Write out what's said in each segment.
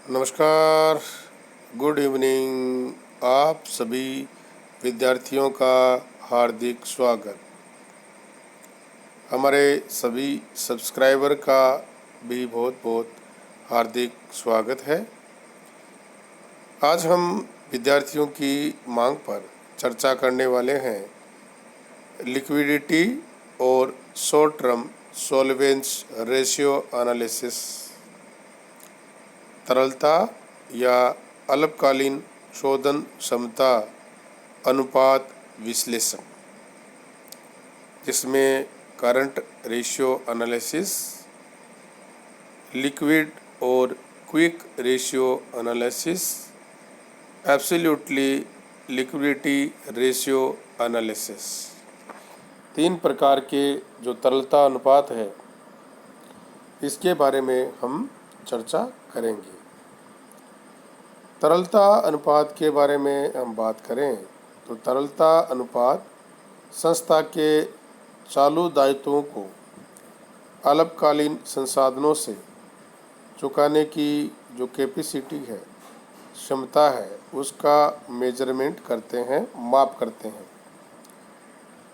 नमस्कार, good evening. आप सभी विद्यार्थियों का हार्दिक स्वागत। हमारे सभी सब्सक्राइबर का भी बहुत बहुत हार्दिक स्वागत है। आज हम विद्यार्थियों की मांग पर चर्चा करने वाले हैं लिक्विडिटी और शॉर्ट टर्म सॉल्वेंस रेशियो एनालिसिस, तरलता या अल्पकालीन शोधन क्षमता अनुपात विश्लेषण, जिसमें करंट रेशियो एनालिसिस, लिक्विड और quick ratio analysis, absolutely liquidity ratio analysis, 3 प्रकार के जो तरलता अनुपात है इसके बारे में हम चर्चा करेंगे। तरलता अनुपात के बारे में हम बात करें तो तरलता अनुपात संस्था के चालू दायित्वों को अल्पकालीन संसाधनों से चुकाने की जो कैपेसिटी है, क्षमता है, उसका मेजरमेंट करते हैं, माप करते हैं।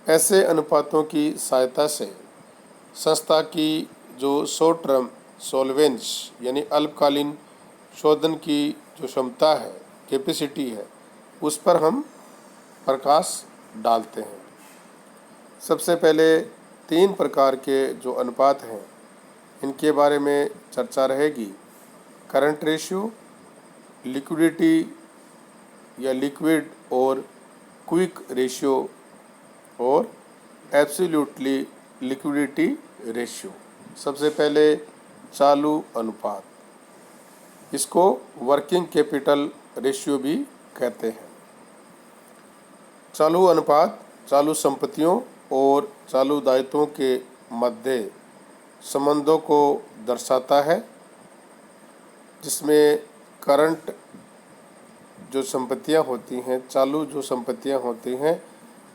ऐसे अनुपातों की सहायता से संस्था की जो शॉर्ट टर्म सॉल्वेंस यानी अल्पकालीन शोधन की जो क्षमता है, कैपेसिटी है, उस पर हम प्रकाश डालते हैं। सबसे पहले 3 प्रकार के जो अनुपात हैं इनके बारे में चर्चा रहेगी। करंट रेशियो, लिक्विडिटी या लिक्विड और क्विक रेशियो और एब्सोल्युटली लिक्विडिटी रेशियो। सबसे पहले चालू अनुपात, इसको वर्किंग कैपिटल रेशियो भी कहते हैं। चालू अनुपात चालू संपत्तियों और चालू दायित्वों के मध्य संबंधों को दर्शाता है, जिसमें करंट जो संपत्तियां होती हैं, चालू जो संपत्तियां होती हैं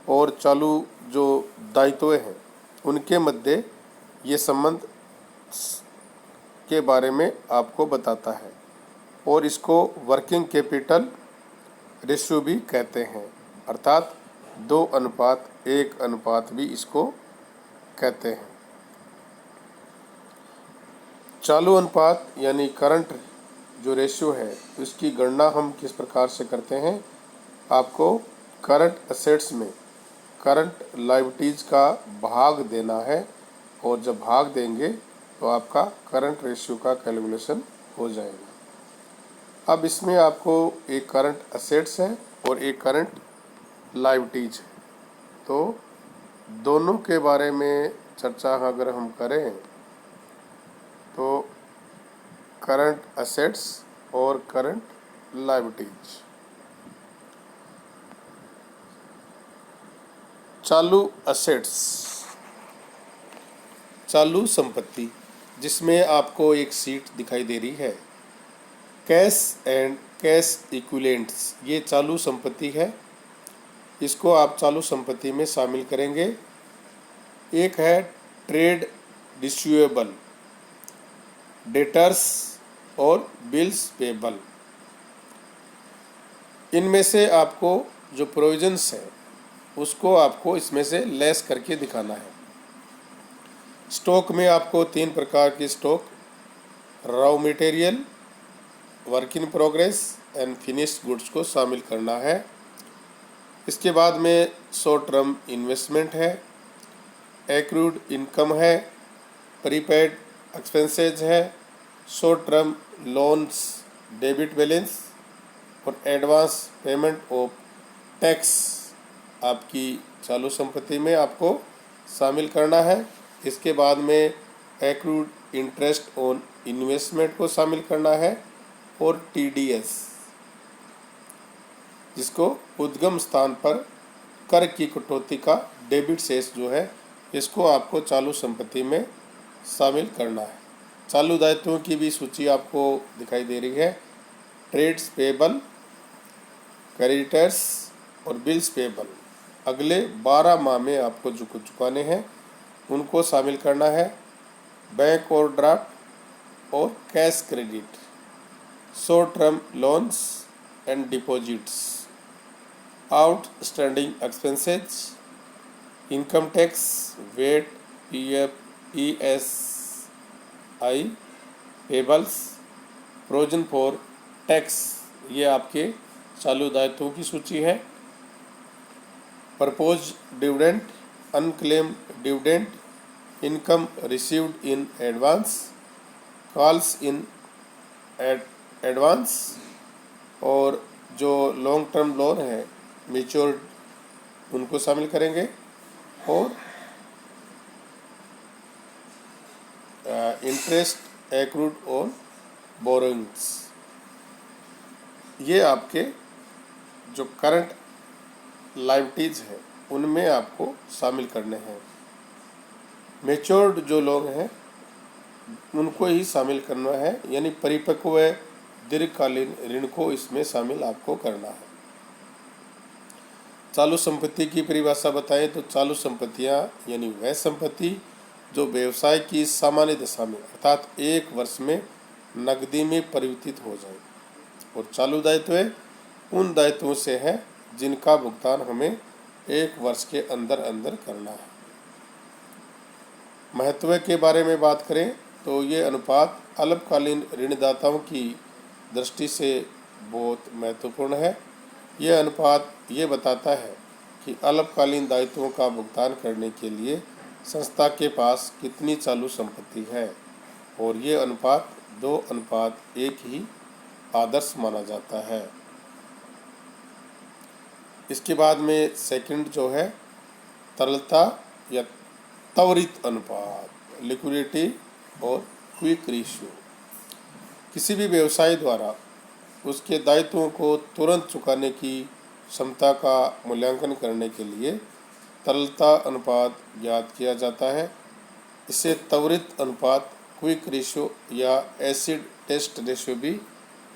और चालू जो दायित्व हैं उनके मध्य ये संबंध के बारे में आपको बताता है और इसको वर्किंग कैपिटल रेशियो भी कहते हैं, अर्थात 2:1 भी इसको कहते हैं। चालू अनुपात यानी करंट जो रेशियो है उसकी गणना हम किस प्रकार से करते हैं। आपको करंट असेट्स में करंट लायबिलिटीज का भाग देना है और जब भाग देंगे तो आपका करंट रेशियो का कैलकुलेशन हो जाएगा। अब इसमें आपको एक करंट असेट्स है और एक करंट लायबिलिटीज है, तो दोनों के बारे में चर्चा अगर हम करें तो करंट असेट्स और करंट लायबिलिटीज। चालू असेट्स, चालू संपत्ति, जिसमें आपको एक सीट दिखाई दे रही है, कैश एंड कैश इक्विवेलेंट्स, ये चालू संपत्ति है। इसको आप चालू संपत्ति में शामिल करेंगे। एक है ट्रेड रिसीवेबल, डेटर्स और बिल्स पेबल। इनमें से आपको जो प्रोविजंस है उसको आपको इसमें से लेस करके दिखाना है। स्टॉक में आपको 3 प्रकार की stock, raw material, work in progress and finished goods को शामिल करना है। इसके बाद में शॉर्ट टर्म इन्वेस्टमेंट है, एक्रूड इनकम है, प्रीपेड एक्सपेंसेज है, short term loans, debit balance और एडवांस पेमेंट ऑफ टैक्स आपकी चालू संपत्ति में आपको शामिल करना है। इसके बाद में एक्रूड इंटरेस्ट ऑन इन्वेस्टमेंट को शामिल करना है और टीडीएस, जिसको उद्गम स्थान पर कर की कटौती का डेबिट शेष जो है इसको आपको चालू संपत्ति में शामिल करना है। चालू दायित्वों की भी सूची आपको दिखाई दे रही है। ट्रेड्स पेबल, क्रेडिटर्स और बिल्स पेबल अगले 12 माह में आपको जो चुकाने हैं उनको शामिल करना है। बैंक ओवरड्राफ्ट और cash credit, short term loans and deposits, outstanding expenses, income tax, VAT, PF, ESI, payables, provision for tax, ये आपके चालू दायित्वों की सूची है। Propose dividend, unclaimed dividend, income received in advance, calls in advance, और जो लॉन्ग टर्म लोन है मेच्योर उनको शामिल करेंगे, और इंटरेस्ट एक्रूड ऑन बोरोइंग्स, ये आपके जो करंट लायबिलिटीज है उनमें आपको शामिल करने हैं। मेच्योर्ड जो लोग हैं उनको ही शामिल करना है, यानी परिपक्व दीर्घकालीन ऋण को इसमें शामिल आपको करना है। चालू संपत्ति की परिभाषा बताएं तो चालू संपत्तियां यानी वह संपत्ति जो व्यवसाय की सामान्य दशा में अर्थात एक वर्ष में नकदी में परिवर्तित हो जाए, और चालू दायित्व उन दायित्वों से है जिनका भुगतान हमें एक वर्ष के अंदर अंदर करना है। महत्व के बारे में बात करें तो ये अनुपात अल्पकालीन ऋणदाताओं की दृष्टि से बहुत महत्वपूर्ण है। यह अनुपात ये बताता है कि अल्पकालीन दायित्वों का भुगतान करने के लिए संस्था के पास कितनी चालू संपत्ति है, और ये अनुपात 2:1 ही आदर्श माना जाता है। इसके बाद में सेकंड जो है तरलता या त्वरित अनुपात, लिक्विडिटी और क्विक रेशियो। किसी भी व्यवसाय द्वारा उसके दायित्वों को तुरंत चुकाने की क्षमता का मूल्यांकन करने के लिए तरलता अनुपात ज्ञात किया जाता है। इसे त्वरित अनुपात, क्विक रेशियो या एसिड टेस्ट रेशियो भी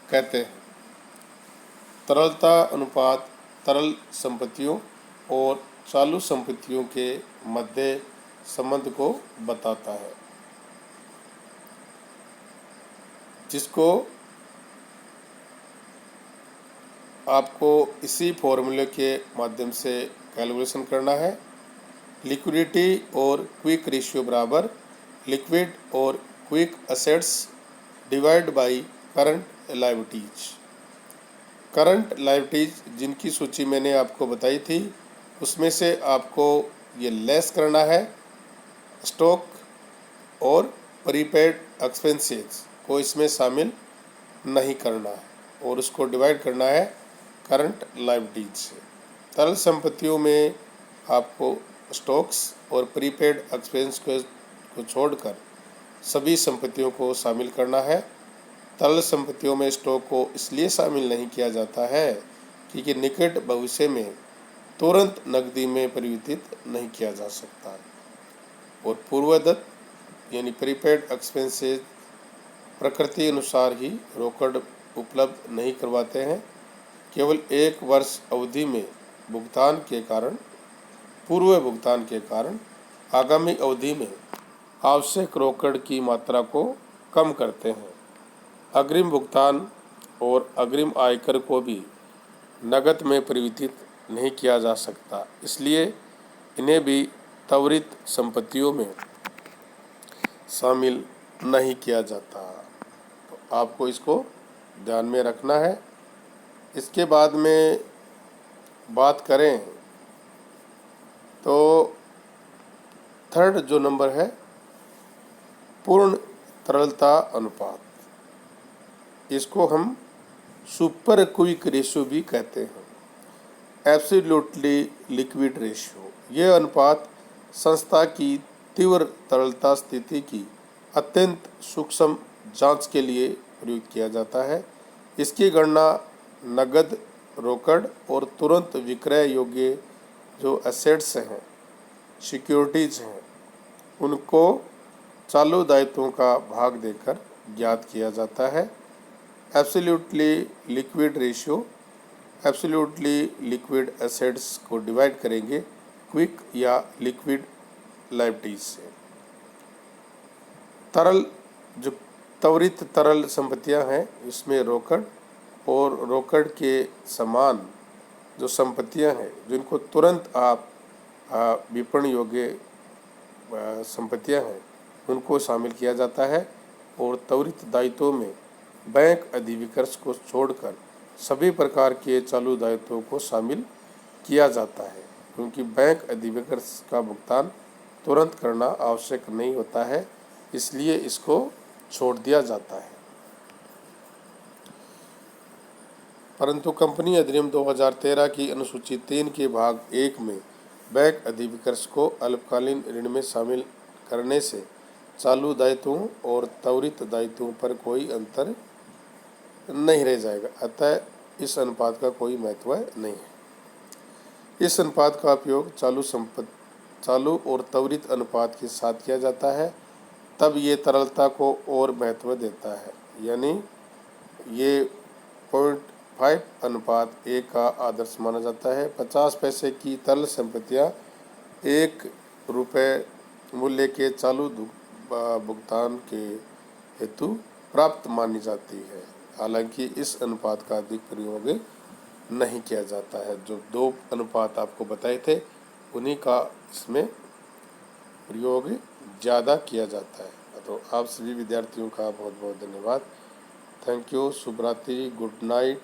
कहते हैं। तरलता अनुपात तरल संपत्तियों और चालू संपत्तियों के मध्य संबंध को बताता है, जिसको आपको इसी फॉर्मूले के माध्यम से कैलकुलेशन करना है। लिक्विडिटी और क्विक रेशियो बराबर लिक्विड और quick assets divide by current liabilities. Current liabilities जिनकी सूची मैंने आपको बताई थी, उसमें से आपको ये लेस करना है स्टॉक और प्रीपेड एक्सपेंसेस को इसमें शामिल नहीं करना है, और उसको डिवाइड करना है करंट लायबिलिटीज से। तरल संपत्तियों में आपको स्टॉक्स और प्रीपेड एक्सपेंस को छोड़कर सभी संपत्तियों को शामिल करना है। तरल संपत्तियों में स्टॉक को इसलिए शामिल नहीं किया जाता है क्योंकि निकट भविष्य में तुरंत नकदी में परिवर्तित नहीं किया जा सकता, और पूर्वदत्त यानी प्रीपेड एक्सपेंसेस प्रकृति अनुसार ही रोकड़ उपलब्ध नहीं करवाते हैं। केवल एक वर्ष अवधि में भुगतान के कारण, पूर्व भुगतान के कारण आगामी अवधि में आवश्यक रोकड़ की मात्रा को कम करते हैं। अग्रिम भुगतान और अग्रिम आयकर को भी नकद में परिवर्तित नहीं किया जा सकता, इसलिए इन्हें भी त्वरित संपत्तियों में शामिल नहीं किया जाता। तो आपको इसको ध्यान में रखना है। इसके बाद में बात करें तो थर्ड जो नंबर है पूर्ण तरलता अनुपात, इसको हम सुपर क्विक रेशियो भी कहते हैं। एब्सोल्युटली लिक्विड रेशियो, यह अनुपात संस्था की तीव्र तरलता स्थिति की अत्यंत सूक्ष्म जांच के लिए प्रयुक्त किया जाता है। इसकी गणना नगद, रोकड़ और तुरंत विक्रय योग्य जो एसेट्स हैं, सिक्योरिटीज हैं, उनको चालू दायित्वों का भाग देकर ज्ञात किया जाता है। Absolutely liquid ratio absolutely liquid assets को डिवाइड करेंगे क्विक या लिक्विड लायबिलिटीज से। तरल जो त्वरित तरल संपत्तियां हैं, इसमें रोकड़ और रोकड़ के समान जो संपत्तियां हैं जिनको तुरंत आप विपणन योग्य संपत्तियां हैं उनको शामिल किया जाता है। और त्वरित दायित्वों में बैंक अधिविकर्ष को छोड़कर सभी प्रकार के चालू दायित्वों को शामिल किया जाता है, क्योंकि बैंक अधिविकर्ष का भुगतान तुरंत करना आवश्यक नहीं होता है, इसलिए इसको छोड़ दिया जाता है। परंतु कंपनी अधिनियम 2013 की अनुसूची 3 के भाग 1 में बैंक अधिविकर्ष को अल्पकालीन ऋण में शामिल करने से चालू दायित्वों और त्वरित दायित्वों पर कोई अंतर नहीं रह जाएगा, अतः इस अनुपात का कोई महत्व नहीं है। इस अनुपात का उपयोग चालू और त्वरित अनुपात के साथ किया जाता है, तब ये तरलता को और महत्व देता है, यानी ये 0.5:1 का आदर्श माना जाता है। 50 पैसे की तरल संपत्तियां 1 रुपये मूल्य के चालू भुगतान के हेतु प्राप्त मानी जाती है। हालांकि इस अनुपात का अधिक प्रयोग नहीं किया जाता है। जो 2 अनुपात आपको बताए थे उन्हीं का इसमें प्रयोग ज़्यादा किया जाता है। तो आप सभी विद्यार्थियों का बहुत बहुत धन्यवाद। Thank you. शुभ रात्रि, गुड नाइट।